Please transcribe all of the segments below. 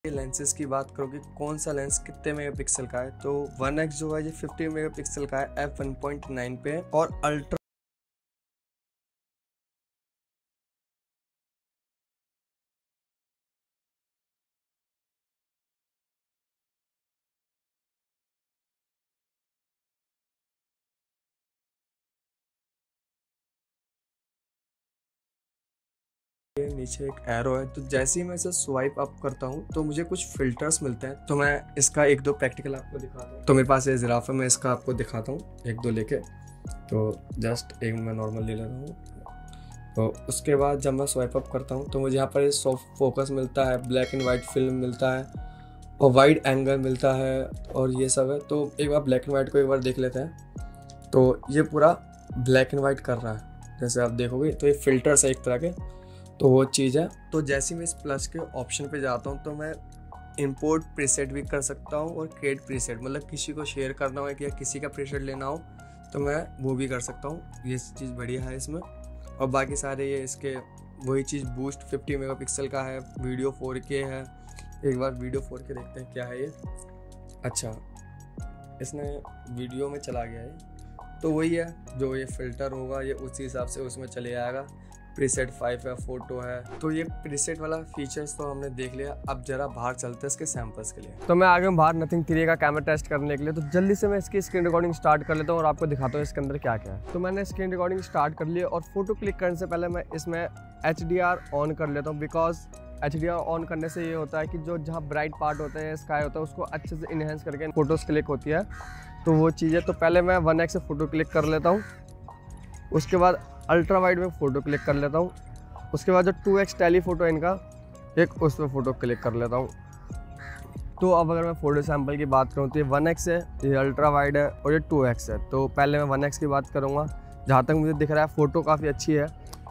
Lenses की बात करो कि कौन सा लेंस कितने मेगापिक्सल का है, तो 1x जो है ये 50 मेगापिक्सल का है, f1.9 पे है और अल्ट्रा के नीचे एक एरो है। तो जैसे ही मैं इसे स्वाइप अप करता हूँ तो मुझे कुछ फिल्टर्स मिलते हैं। तो मैं इसका एक दो प्रैक्टिकल आपको दिखाता हूँ। तो मेरे पास ये जिराफ है, मैं इसका आपको दिखाता हूँ एक दो लेके। तो जस्ट एक मैं नॉर्मल ले लेता हूँ। तो उसके बाद जब मैं स्वाइप अप करता हूँ तो मुझे यहाँ पर सॉफ्ट फोकस मिलता है, ब्लैक एंड वाइट फिल्म मिलता है और वाइड एंगल मिलता है और ये सब है। तो एक बार ब्लैक एंड वाइट को एक बार देख लेते हैं। तो ये पूरा ब्लैक एंड वाइट कर रहा है, जैसे आप देखोगे। तो ये फिल्टर्स है एक तरह के, तो वो चीज़ है। तो जैसे मैं इस प्लस के ऑप्शन पे जाता हूँ तो मैं इंपोर्ट प्रीसेट भी कर सकता हूँ और क्रिएट प्रीसेट, मतलब किसी को शेयर करना हो या किसी का प्रीसेट लेना हो तो मैं वो भी कर सकता हूँ। ये चीज़ बढ़िया है इसमें। और बाकी सारे ये इसके वही चीज़, बूस्ट 50 मेगापिक्सल का है, वीडियो 4K है। एक बार वीडियो 4K देखते हैं क्या है ये। अच्छा, इसने वीडियो में चला गया है। तो वही है, जो ये फ़िल्टर होगा ये उसी हिसाब से उसमें चले आएगा। प्रीसेट 5 है, फोटो है। तो ये प्रीसेट वाला फीचर्स तो हमने देख लिया। अब जरा बाहर चलते हैं इसके सैंपल्स के लिए। तो मैं आ गया हूँ बाहर नथिंग 3 का कैमरा टेस्ट करने के लिए। तो जल्दी से मैं इसकी स्क्रीन रिकॉर्डिंग स्टार्ट कर लेता हूँ और आपको दिखाता हूँ इसके अंदर क्या क्या है। तो मैंने स्क्रीन रिकॉर्डिंग स्टार्ट कर लिया और फोटो क्लिक करने से पहले मैं इसमें HDR ऑन कर लेता हूँ, बिकॉज HDR ऑन करने से ये होता है कि जो जहाँ ब्राइट पार्ट होता है, स्काई होता है, उसको अच्छे से इन्हेंस करके फोटोज़ क्लिक होती है। तो वो चीज़ है। तो पहले मैं 1x से फ़ोटो क्लिक कर लेता हूँ, उसके बाद अल्ट्रा वाइड में फ़ोटो क्लिक कर लेता हूँ, उसके बाद जो 2x टेली फोटो है इनका, एक उस पर फ़ोटो क्लिक कर लेता हूँ। तो अब अगर मैं फ़ोटो सैंपल की बात करूँ तो ये 1x है, ये अल्ट्रा वाइड है और ये 2x है। तो पहले मैं 1x की बात करूँगा। जहाँ तक मुझे दिख रहा है फ़ोटो काफ़ी अच्छी है।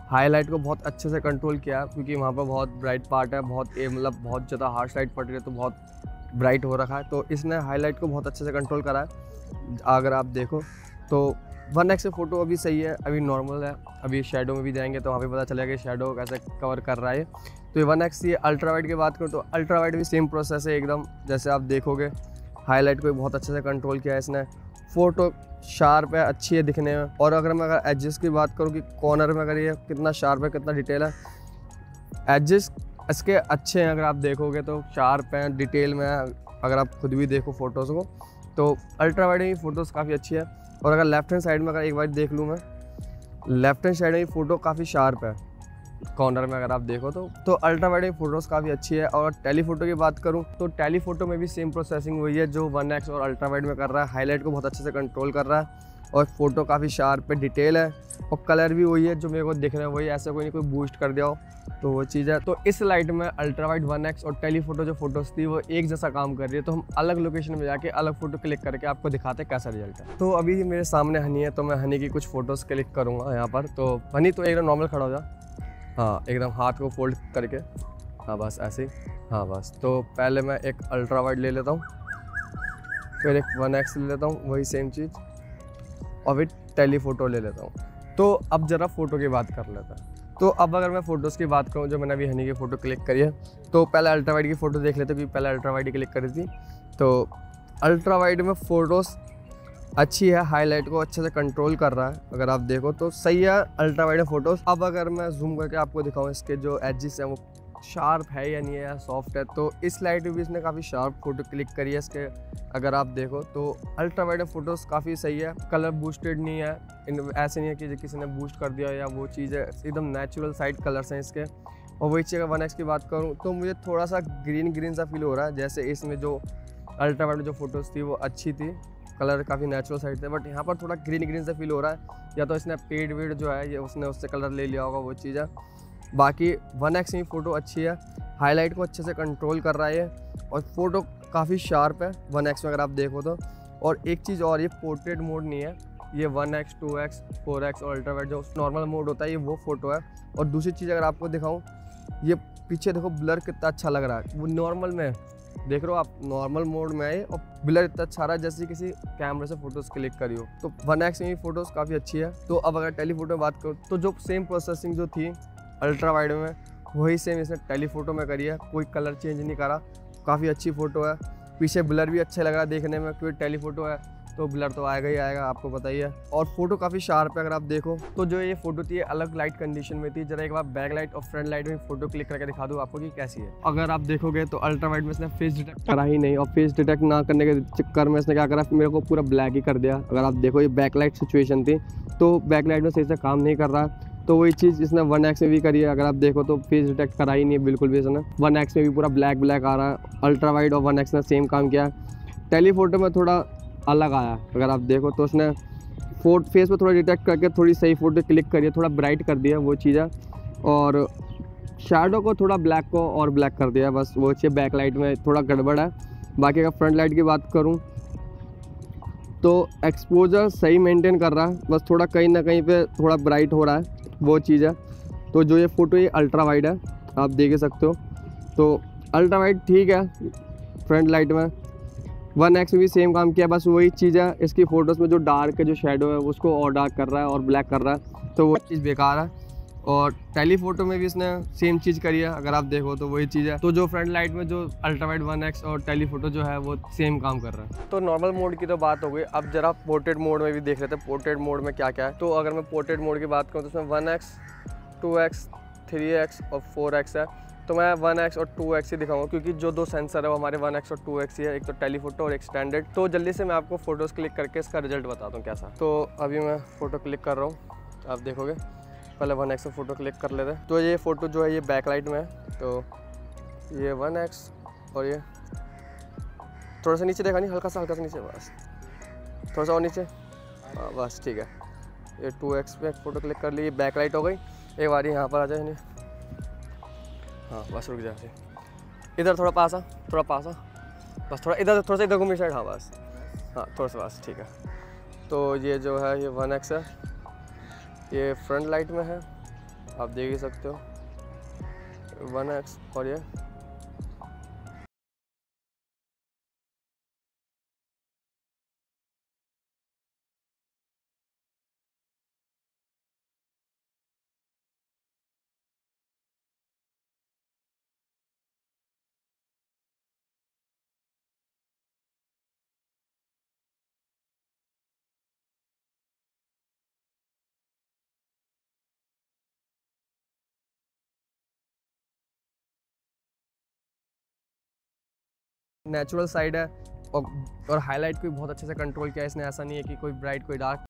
हाईलाइट को बहुत अच्छे से कंट्रोल किया है, क्योंकि वहाँ पर बहुत ब्राइट पार्ट है, मतलब बहुत ज़्यादा हार्श लाइट पड़ रही है तो बहुत ब्राइट हो रखा है। तो इसने हाईलाइट को बहुत अच्छे से कंट्रोल करा है। अगर आप देखो तो 1x से फ़ोटो अभी सही है, अभी नॉर्मल है। अभी शेडो में भी जाएंगे तो वहाँ पे पता चलेगा कि शेडो कैसे कवर कर रहा है। तो ये 1x। ये अल्ट्रा वाइड की बात करूँ तो अल्ट्रा वाइड भी सेम प्रोसेस है एकदम, जैसे आप देखोगे। हाईलाइट को बहुत अच्छे से कंट्रोल किया है इसने। फ़ोटो शार्प है, अच्छी है दिखने में। और अगर एडजस की बात करूँ कि कॉर्नर में अगर ये कितना शार्प है, कितना डिटेल है, एडजस इसके अच्छे हैं। अगर आप देखोगे तो शार्प हैं, डिटेल में है। अगर आप खुद भी देखो फ़ोटोज़ को तो अल्ट्रा वाइड में फ़ोटोज़ काफ़ी अच्छी है। और अगर लेफ्ट हैंड साइड में अगर एक बार देख लूँ मैं, लेफ्ट हैंड साइड में फ़ोटो काफ़ी शार्प है कॉर्नर में, अगर आप देखो तो अल्ट्रा वाइड में फ़ोटोज़ काफ़ी अच्छी है। और टेलीफोटो की बात करूँ तो टेलीफोटो में भी सेम प्रोसेसिंग हुई है जो 1x और अल्ट्रा वाइड में कर रहा है। हाईलाइट को बहुत अच्छे से कंट्रोल कर रहा है और फ़ोटो काफ़ी शार्प है, डिटेल है और कलर भी वही है जो मेरे को दिख रहा है वही, ऐसा कोई नहीं कोई बूस्ट कर दिया हो, तो वो चीज़ है। तो इस लाइट में अल्ट्रा वाइड 1x और टेलीफोटो जो फोटोज़ थी वो एक जैसा काम कर रही है। तो हम अलग लोकेशन में जाके अलग फ़ोटो क्लिक करके आपको दिखाते हैं कैसा रिजल्ट है। तो अभी मेरे सामने हनी है, तो मैं हनी की कुछ फ़ोटोज़ क्लिक करूँगा यहाँ पर। तो हनी तो एकदम नॉर्मल खड़ा हो जा, हाँ एकदम हाथ को फोल्ड करके, हाँ बस ऐसे ही, हाँ बस। तो पहले मैं एक अल्ट्रा वाइड ले लेता हूँ, फिर एक 1x ले लेता हूँ, वही सेम चीज़, और फिर टेलीफोटो ले लेता हूँ। तो अब ज़रा फ़ोटो की बात कर लेता है। तो अब अगर मैं फ़ोटोज़ की बात करूँ, जो मैंने अभी हनी की फ़ोटो क्लिक करी है, तो पहले अल्ट्रा वाइड की फ़ोटो देख लेते, क्योंकि पहले अल्ट्रा वाइड क्लिक करी थी। तो अल्ट्रा वाइड में फ़ोटोज़ अच्छी है, हाईलाइट को अच्छे से कंट्रोल कर रहा है। अगर आप देखो तो सही है अल्ट्रा वाइड में फ़ोटोज़। अब अगर मैं जूम करके आपको दिखाऊँ इसके जो एजेस हैं वो शार्प है या नहीं है या सॉफ्ट है, तो इस लाइट में भी इसने काफ़ी शार्प फ़ोटो क्लिक करी है इसके। अगर आप देखो तो अल्ट्रा वाइड में फ़ोटोज़ काफ़ी सही है, कलर बूस्टेड नहीं है, ऐसे नहीं है कि किसी ने बूस्ट कर दिया या वो चीज़ है, एकदम नेचुरल साइड कलर्स हैं इसके। और वही चीज़ अगर 1x की बात करूँ तो मुझे थोड़ा सा ग्रीन सा फील हो रहा है, जैसे इसमें जो अल्ट्रा वाइड में जो फ़ोटोज़ थी वो अच्छी थी, कलर काफ़ी नेचुरल साइड थे, बट यहाँ पर थोड़ा ग्रीन सा फील हो रहा है। या तो इसने पेड वेड जो है ये उसने उससे कलर ले लिया होगा, वो चीज़ है। बाकी 1x में फ़ोटो अच्छी है, हाईलाइट को अच्छे से कंट्रोल कर रहा है और फ़ोटो काफ़ी शार्प है 1x में अगर आप देखो तो। और एक चीज़ और, ये पोर्ट्रेट मोड नहीं है, ये 1x 2x 4x और अल्ट्रा वाइड जो नॉर्मल मोड होता है ये वो फ़ोटो है। और दूसरी चीज़ अगर आपको दिखाऊँ, ये पीछे देखो ब्लर कितना अच्छा लग रहा है, वो नॉर्मल में देख रहे हो आप, नॉर्मल मोड में है और ब्लर इतना अच्छा रहा है जैसे किसी कैमरे से फ़ोटोज़ क्लिक करी हो। तो 1x में भी फ़ोटोज़ काफ़ी अच्छी है। तो अब अगर टेलीफोटो में बात करूँ तो जो सेम प्रोसेसिंग जो थी अल्ट्रा वाइड में वही सेम इसने टेलीफोटो में करी है, कोई कलर चेंज नहीं करा। काफ़ी अच्छी फ़ोटो है। पीछे ब्लर भी अच्छा लग रहा है देखने में, क्योंकि टेलीफोटो है तो ब्लर तो आएगा ही आएगा, आपको पता ही है। और फोटो काफ़ी शार्प है। अगर आप देखो तो जो ये फोटो थी अलग लाइट कंडीशन में थी। जरा एक बार बैक लाइट और फ्रंट लाइट में फोटो क्लिक करके दिखा दूँ आपको कि कैसी है। अगर आप देखोगे तो अल्ट्रा वाइड में इसने फेस डिटेक्ट करा ही नहीं, और फेस डिटेक्ट ना करने के चक्कर में इसने क्या करा, मेरे को पूरा ब्लैक ही कर दिया। अगर आप देखो ये बैक लाइट सिचुएशन थी तो बैक लाइट में सही से काम नहीं कर रहा, तो वही चीज़ इसने 1x में भी करी है। अगर आप देखो तो फेस डिटेक्ट करा ही नहीं है बिल्कुल भी इसने। 1x में भी पूरा ब्लैक ब्लैक आ रहा है। अल्ट्रा वाइड और 1x ने सेम काम किया। टेलीफोटो में थोड़ा अलग आया। अगर आप देखो तो उसने फेस पे थोड़ा डिटेक्ट करके थोड़ी सही फ़ोटो क्लिक करी है, थोड़ा ब्राइट कर दिया वो चीज़ है, और शैडो को थोड़ा ब्लैक को और ब्लैक कर दिया, बस वो चीज़ बैक लाइट में थोड़ा गड़बड़ है। बाकी अगर फ्रंट लाइट की बात करूँ तो एक्सपोजर सही मेंटेन कर रहा है, बस थोड़ा कहीं ना कहीं पे थोड़ा ब्राइट हो रहा है, वो चीज़ है। तो जो ये फ़ोटो ये अल्ट्रा वाइड है, आप देख सकते हो। तो अल्ट्रा वाइड ठीक है। फ्रंट लाइट में 1x में भी सेम काम किया, बस वही चीज़ है। इसकी फ़ोटोज़ में जो डार्क है, जो शेडो है उसको और डार्क कर रहा है और ब्लैक कर रहा है, तो वो चीज़ बेकार है। और टेलीफोटो में भी इसने सेम चीज़ करी है। अगर आप देखो तो वही चीज़ है। तो जो फ्रंट लाइट में जो अल्ट्रा वाइड 1x और टेलीफोटो जो है वो सेम काम कर रहा है। तो नॉर्मल मोड की तो बात हो गई, अब जरा पोर्ट्रेट मोड में भी देख लेते हैं पोर्ट्रेट मोड में क्या क्या है। तो अगर मैं पोर्ट्रेट मोड की बात करूँ तो उसमें 1x 2x 3x और 4x है। तो मैं 1x और 2x ही दिखाऊंगा, क्योंकि जो दो सेंसर है वो हमारे 1x और 2x ही है, एक तो टेलीफोटो और एक स्टैंडर्ड। तो जल्दी से मैं आपको फ़ोटोज़ क्लिक करके इसका रिजल्ट बताता हूँ कैसा। तो अभी मैं फ़ोटो क्लिक कर रहा हूँ, आप देखोगे। पहले 1x में फ़ोटो क्लिक कर लेते हैं। तो ये फ़ोटो जो है ये बैक लाइट में है, तो ये 1x और ये थोड़ा सा नीचे देखा नहीं, हल्का सा नीचे, बस थोड़ा सा और नीचे, हाँ बस ठीक है। ये 2x पे फ़ोटो क्लिक कर ली, बैक लाइट हो गई। एक बार यहाँ पर आ जाए नहीं, हाँ बस रुक जाए, इधर थोड़ा पास आ, बस थोड़ा इधर, थोड़ा सा इधर घूमी साइड, हाँ बस, हाँ थोड़ा सा बस ठीक है। तो ये जो है ये 1x है, ये फ्रंट लाइट में है, आप देख ही सकते हो 1x। और ये नेचुरल साइड है, और हाईलाइट को भी बहुत अच्छे से कंट्रोल किया इसने। ऐसा नहीं है कि कोई ब्राइट कोई डार्क।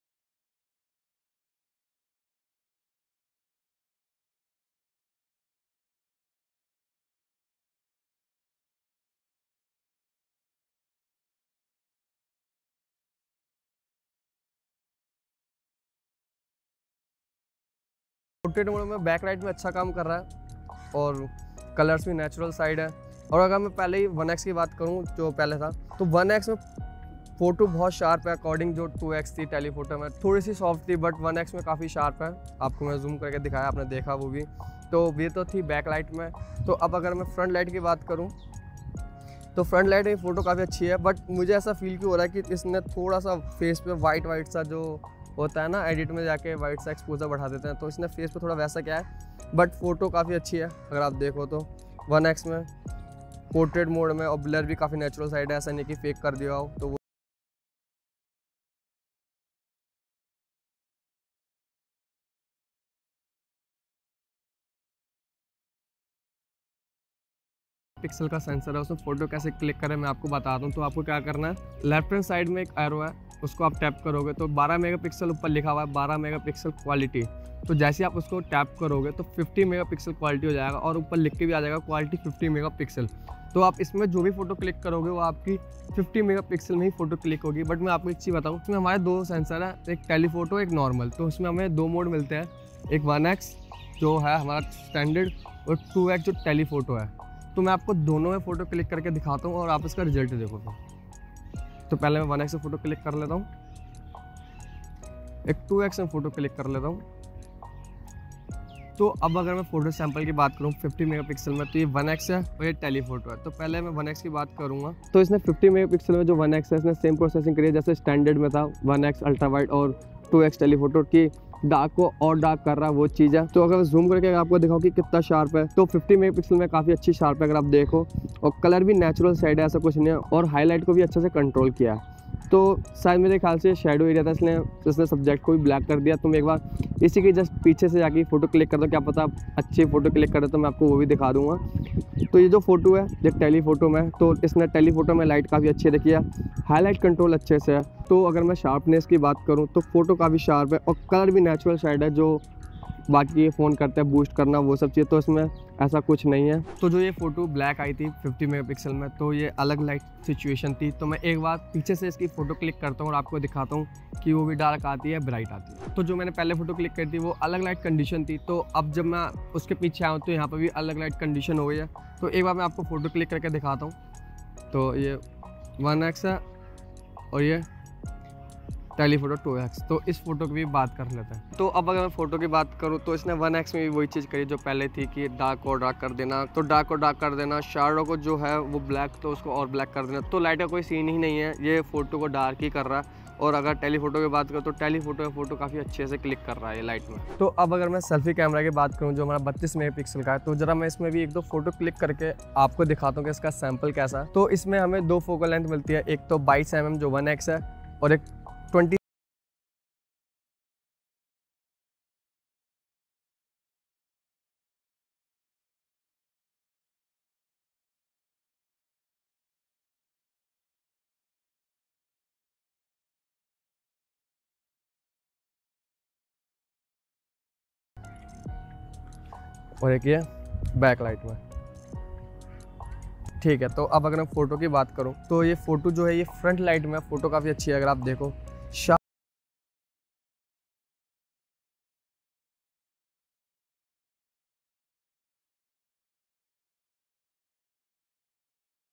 पोर्ट्रेट मोड में बैक लाइट में अच्छा काम कर रहा है, और कलर्स भी नेचुरल साइड है। और अगर मैं पहले ही 1x की बात करूं जो पहले था, तो 1x में फ़ोटो बहुत शार्प है। अकॉर्डिंग जो 2x थी टेलीफोटो में थोड़ी सी सॉफ्ट थी, बट 1x में काफ़ी शार्प है। आपको मैं जूम करके दिखाया, आपने देखा वो भी। तो ये तो थी बैक लाइट में। तो अब अगर मैं फ्रंट लाइट की बात करूँ तो फ्रंट लाइट में फ़ोटो काफ़ी अच्छी है, बट मुझे ऐसा फील क्यों हो रहा है कि इसने थोड़ा सा फेस पे वाइट सा जो होता है ना, एडिट में जाके वाइट सा एक्सपोजर बढ़ा देते हैं, तो इसने फेस पे थोड़ा वैसा क्या है। बट फ़ोटो काफ़ी अच्छी है अगर आप देखो तो 1x में पोर्ट्रेट मोड में, और ब्लर भी काफ़ी नेचुरल साइड है, ऐसा नहीं कि फेक कर दिया हो। तो वो पिक्सल का सेंसर है, उसमें फ़ोटो कैसे क्लिक करें मैं आपको बताता हूँ। तो आपको क्या करना है, लेफ्ट हैंड साइड में एक एरो है, उसको आप टैप करोगे तो 12 मेगापिक्सल ऊपर लिखा हुआ है, 12 मेगापिक्सल क्वालिटी। तो जैसे आप उसको टैप करोगे तो 50 मेगापिक्सल क्वालिटी हो जाएगा, और ऊपर लिख के भी आ जाएगा क्वालिटी 50 मेगापिक्सल। तो आप इसमें जो भी फ़ोटो क्लिक करोगे वो आपकी 50 मेगापिक्सल में ही फ़ोटो क्लिक होगी। बट मैं आपको एक चीज़ बताऊँ, इसमें हमारे दो सेंसर है, एक टेलीफोटो एक नॉर्मल। तो उसमें हमें दो मोड मिलते हैं, एक 1x जो है हमारा स्टैंडर्ड, और 2x जो टेलीफोटो है। तो मैं आपको दोनों में फ़ोटो क्लिक करके दिखाता हूँ और आप इसका रिजल्ट देखो। तो पहले मैं 1x से फ़ोटो क्लिक कर लेता हूँ, एक 2x में फ़ोटो क्लिक कर लेता हूँ। तो अब अगर मैं फ़ोटो सैंपल की बात करूँ 50 मेगापिक्सल में, तो ये 1x है और ये टेलीफोटो है। तो पहले मैं 1x की बात करूँगा, तो इसने 50 मेगापिक्सल में जो 1x है इसने सेम प्रोसेसिंग करी है जैसे स्टैंडर्ड में था 1x अल्ट्रा वाइड और 2x टेलीफोटो की डार्क को और डार्क कर रहा है, वो चीज़ है। तो अगर जूम करके आपको दिखाओ कि कितना शार्प है, तो 50 मेगापिक्सल में काफ़ी अच्छी शार्प है अगर आप देखो, और कलर भी नेचुरल साइड है, ऐसा कुछ नहीं है, और हाईलाइट को भी अच्छे से कंट्रोल किया है। तो शायद मेरे ख्याल से शेडो एरिया था, इसलिए इसने सब्जेक्ट को भी ब्लैक कर दिया। तुम एक बार इसी के जस्ट पीछे से जाके फ़ोटो क्लिक कर दो, क्या पता अच्छी फ़ोटो क्लिक कर दो, तो मैं आपको वो भी दिखा दूंगा। तो ये जो फ़ोटो है ये टेलीफोटो में, तो इसने टेलीफोटो में लाइट काफ़ी अच्छी रखी है, हाईलाइट कंट्रोल अच्छे से है। तो अगर मैं शार्पनेस की बात करूँ तो फ़ोटो काफ़ी शार्प है, और कलर भी नेचुरल शेड है, जो बाकी ये फ़ोन करते हैं बूस्ट करना वो सब चीज़, तो इसमें ऐसा कुछ नहीं है। तो जो ये फ़ोटो ब्लैक आई थी 50 मेगापिक्सल में, तो ये अलग लाइट सिचुएशन थी। तो मैं एक बार पीछे से इसकी फ़ोटो क्लिक करता हूँ और आपको दिखाता हूँ कि वो भी डार्क आती है ब्राइट आती है। तो जो मैंने पहले फ़ोटो क्लिक करी थी वो अलग लाइट कंडीशन थी, तो अब जब मैं उसके पीछे आऊँ तो यहाँ पर भी अलग लाइट कंडीशन हो गई है। तो एक बार मैं आपको फ़ोटो क्लिक करके दिखाता हूँ। तो ये 1x है और ये टेलीफोटो 2x। तो इस फोटो की भी बात कर लेते हैं। तो अब अगर मैं फ़ोटो की बात करूँ तो इसने 1x में भी वही चीज़ करी जो पहले थी कि डार्क और डार्क कर देना, तो डार्क और डार्क कर देना, शैडो को जो है वो ब्लैक तो उसको और ब्लैक कर देना। तो लाइट का कोई सीन ही नहीं है, ये फ़ोटो को डार्क ही कर रहा है। और अगर टेलीफोटो की बात करूँ तो टेलीफोटो में फ़ोटो काफ़ी अच्छे से क्लिक कर रहा है ये लाइट में। तो अब अगर मैं सेल्फी कैमरा की बात करूँ जो हमारा 32 मेगापिक्सल का है, तो ज़रा मैं इसमें भी एक दो फ़ोटो क्लिक करके आपको दिखाता हूँ कि इसका सैम्पल कैसा है। तो इसमें हमें दो फोकल लेंथ मिलती है, एक तो 22 mm जो 1x है, और एक 20 और एक ये बैक लाइट में। ठीक है, तो अब अगर मैं फ़ोटो की बात करूं तो ये फ़ोटो जो है ये फ्रंट लाइट में फ़ोटो काफ़ी अच्छी है। अगर आप देखो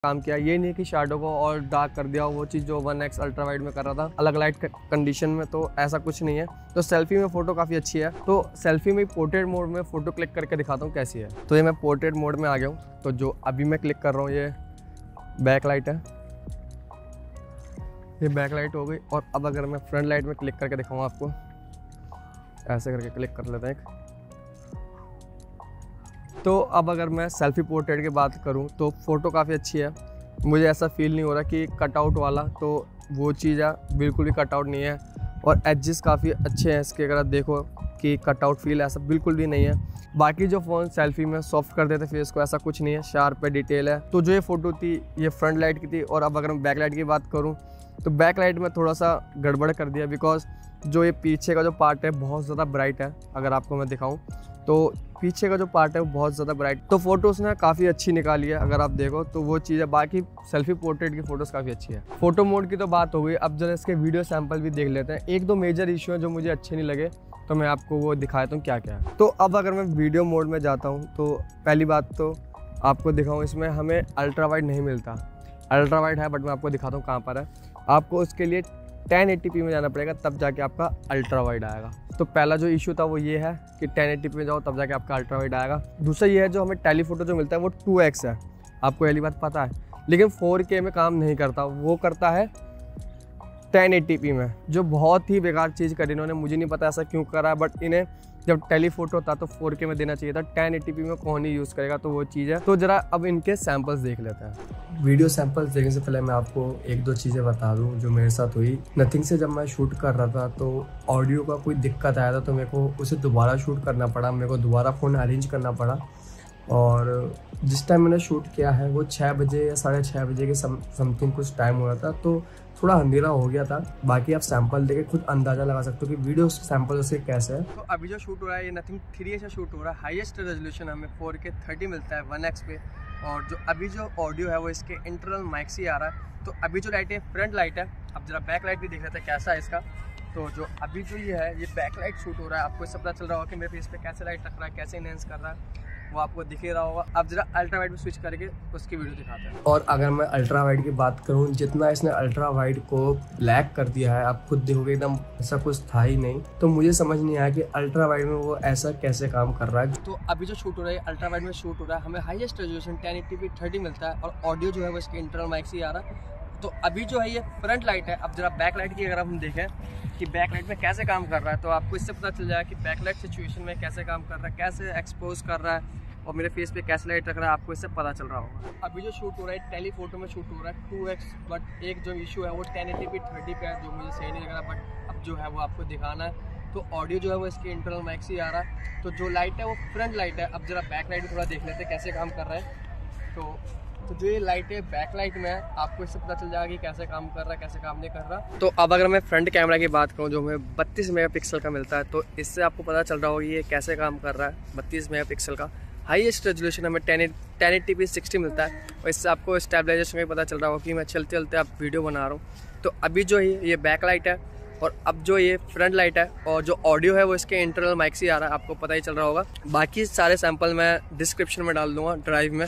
काम किया, ये नहीं कि शैडो को और डार्क कर दिया, वो चीज़ जो 1x अल्ट्रा वाइड में कर रहा था अलग लाइट कंडीशन में, तो ऐसा कुछ नहीं है। तो सेल्फी में फ़ोटो काफ़ी अच्छी है। तो सेल्फी में पोर्ट्रेट मोड में फ़ोटो क्लिक करके दिखाता हूँ कैसी है। तो ये मैं पोर्ट्रेट मोड में आ गया हूँ। तो जो अभी मैं क्लिक कर रहा हूँ ये बैक लाइट है, ये बैक लाइट हो गई। और अब अगर मैं फ्रंट लाइट में क्लिक करके दिखाऊँ आपको, ऐसे करके क्लिक कर लेते हैं। तो अब अगर मैं सेल्फी पोर्ट्रेट की बात करूं तो फ़ोटो काफ़ी अच्छी है, मुझे ऐसा फील नहीं हो रहा कि कटआउट वाला, तो वो चीज़ है बिल्कुल भी कटआउट नहीं है। और एजेस काफ़ी अच्छे हैं इसके, अगर आप देखो कि कटआउट फील ऐसा बिल्कुल भी नहीं है। बाकी जो फ़ोन सेल्फी में सॉफ्ट कर देते फेस को, ऐसा कुछ नहीं है, शार्प है, डिटेल है। तो जो ये फ़ोटो थी ये फ्रंट लाइट की थी। और अब अगर मैं बैक लाइट की बात करूँ तो बैक लाइट में थोड़ा सा गड़बड़ कर दिया, बिकॉज जो ये पीछे का जो पार्ट है बहुत ज़्यादा ब्राइट है। अगर आपको मैं दिखाऊँ तो पीछे का जो पार्ट है वो बहुत ज़्यादा ब्राइट, तो फ़ोटोज़ ने काफ़ी अच्छी निकाली है अगर आप देखो तो वो चीज़ है। बाकी सेल्फी पोर्ट्रेट की फ़ोटोज़ काफ़ी अच्छी है। फ़ोटो मोड की तो बात हो गई, अब जरा इसके वीडियो सैंपल भी देख लेते हैं। एक दो मेजर इशू हैं जो मुझे अच्छे नहीं लगे, तो मैं आपको वो दिखाता हूँ क्या क्या है। तो अब अगर मैं वीडियो मोड में जाता हूँ तो पहली बात तो आपको दिखाऊँ, इसमें हमें अल्ट्रा वाइड नहीं मिलता। अल्ट्रा वाइड है बट मैं आपको दिखाता हूँ कहाँ पर है। आपको उसके लिए 1080p में जाना पड़ेगा, तब जाके आपका अल्ट्रा वाइड आएगा। तो पहला जो इशू था वो ये है कि 1080p में जाओ तब जाके आपका अल्ट्रा वाइड आएगा। दूसरा ये है जो हमें टेलीफोटो जो मिलता है वो 2x है, आपको पहली बात पता है, लेकिन 4K में काम नहीं करता, वो करता है 1080p में, जो बहुत ही बेकार चीज़ करी इन्होंने। मुझे नहीं पता ऐसा क्यों करा है, बट इन्हें जब टेलीफोटो था तो 4K में देना चाहिए था, 1080p में कौन ही यूज़ करेगा, तो वो चीज़ है। तो ज़रा अब इनके सैम्पल्स देख लेते हैं। वीडियो सैंपल्स देखने से पहले मैं आपको एक दो चीज़ें बता दूं जो मेरे साथ हुई। नथिंग से जब मैं शूट कर रहा था तो ऑडियो का कोई दिक्कत आया था, तो मेरे को उसे दोबारा शूट करना पड़ा, मेरे को दोबारा फ़ोन अरेंज करना पड़ा। और जिस टाइम मैंने शूट किया है वो 6 बजे या 6:30 बजे के समथिंग कुछ टाइम हो रहा था, तो थोड़ा अंधेरा हो गया था। बाकी आप सैंपल देके खुद अंदाज़ा लगा सकते हो कि वीडियो सैंपल उसके कैसे है। तो अभी जो शूट हो रहा है ये नथिंग 3A से शूट हो रहा है। हाईएस्ट रेजोल्यूशन हमें 4K 30 मिलता है 1x पे। और जो अभी जो ऑडियो है वो इसके इंटरनल माइक से आ रहा है। तो अभी जो लाइट है फ्रंट लाइट है, अब जरा बैक लाइट भी देख लेते हैं कैसा है इसका। तो जो अभी जो ये है ये बैक लाइट शूट हो रहा है, आपको इससे पता चल रहा होगा कि मेरे फेस पे कैसे लाइट लग रहा है, कैसे इनहेंस कर रहा है, वो आपको दिख ही रहा होगा। अब जरा अल्ट्रा वाइड में स्विच करके उसकी वीडियो दिखाते हैं। और अगर मैं अल्ट्रा वाइड की बात करूं, जितना इसने अल्ट्रा वाइड को ब्लैक कर दिया है, आप खुद देखोगे एकदम ऐसा कुछ था ही नहीं। तो मुझे समझ नहीं आया कि अल्ट्रा वाइड में वो ऐसा कैसे काम कर रहा है। तो अभी जो शूट हो रहा है अल्ट्रा वाइड में शूट हो रहा है, हमें हाईएस्ट रेजोल्यूशन 1080p 30 मिलता है। और ऑडियो जो है वो इसके इंटरनल माइक से आ रहा है। तो अभी जो है ये फ्रंट लाइट है। अब जरा बैक लाइट की अगर हम देखें कि बैक लाइट में कैसे काम कर रहा है, तो आपको इससे पता चल जाएगा कि बैक लाइट सिचुएशन में कैसे काम कर रहा है, कैसे एक्सपोज कर रहा है और मेरे फेस पे कैसे लाइट रख रहा है, आपको इससे पता चल रहा होगा। अभी जो शूट हो रहा है टेलीफोटो में शूट हो रहा है 2x, बट एक जो इशू है वो 1080p 30 पे है, जो मुझे सही नहीं लग रहा, बट अब जो है वो आपको दिखाना है। तो ऑडियो जो है वो इसके इंटरनल माइक से ही आ रहा है। तो जो लाइट है वो फ्रंट लाइट है। अब जरा बैक लाइट थोड़ा देख लेते हैं कैसे काम कर रहा है। तो जो ये लाइट है बैक लाइट में है, आपको इससे पता चल जाएगा कि कैसे काम कर रहा है, कैसे काम नहीं कर रहा। तो अब अगर मैं फ्रंट कैमरा की बात करूँ जो हमें 32 मेगापिक्सल का मिलता है, तो इससे आपको पता चल रहा होगा ये कैसे काम कर रहा है। 32 मेगापिक्सल का हाईएस्ट रेजोल्यूशन हमें 1080p 60 मिलता है और इससे आपको स्टेबलाइजेशन का पता चल रहा होगा कि मैं चलते चलते आप वीडियो बना रहा हूँ। तो अभी जो है ये बैक लाइट है और अब जो ये फ्रंट लाइट है और जो ऑडियो है वो इसके इंटरनल माइक से आ रहा है, आपको पता ही चल रहा होगा। बाकी सारे सैंपल मैं डिस्क्रिप्शन में डाल दूंगा ड्राइव में,